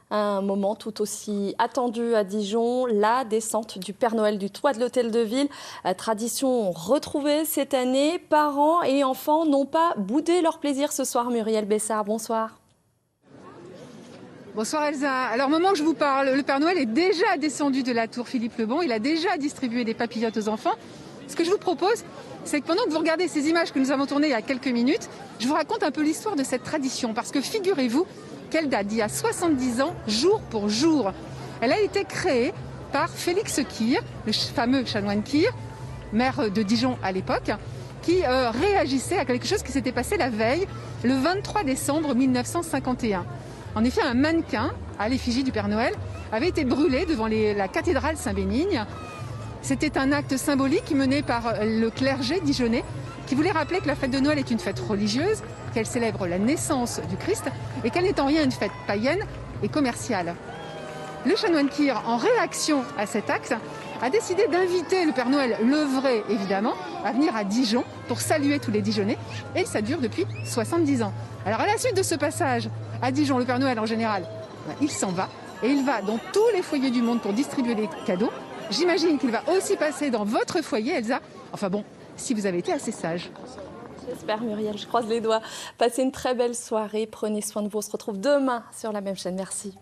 Un moment tout aussi attendu à Dijon, la descente du Père Noël du toit de l'hôtel de ville. Tradition retrouvée cette année. Parents et enfants n'ont pas boudé leur plaisir ce soir. Muriel Bessard, bonsoir. Bonsoir Elsa. Alors, au moment où je vous parle, le Père Noël est déjà descendu de la tour Philippe le Bon. Il a déjà distribué des papillotes aux enfants. Ce que je vous propose, c'est que pendant que vous regardez ces images que nous avons tournées il y a quelques minutes, je vous raconte un peu l'histoire de cette tradition. Parce que figurez-vous qu'elle date d'il y a 70 ans, jour pour jour. Elle a été créée par Félix Kir, le fameux chanoine Kir, maire de Dijon à l'époque, qui réagissait à quelque chose qui s'était passé la veille, le 23 décembre 1951. En effet, un mannequin à l'effigie du Père Noël avait été brûlé devant la cathédrale Saint-Bénigne. C'était un acte symbolique mené par le clergé dijonnais qui voulait rappeler que la fête de Noël est une fête religieuse, qu'elle célèbre la naissance du Christ et qu'elle n'est en rien une fête païenne et commerciale. Le chanoine Kir, en réaction à cet acte, a décidé d'inviter le Père Noël, le vrai évidemment, à venir à Dijon pour saluer tous les Dijonnais. Et ça dure depuis 70 ans. Alors à la suite de ce passage à Dijon, le Père Noël en général, il s'en va et il va dans tous les foyers du monde pour distribuer les cadeaux. J'imagine qu'il va aussi passer dans votre foyer, Elsa. Enfin bon, si vous avez été assez sage. J'espère, Muriel, je croise les doigts. Passez une très belle soirée, prenez soin de vous. On se retrouve demain sur la même chaîne. Merci.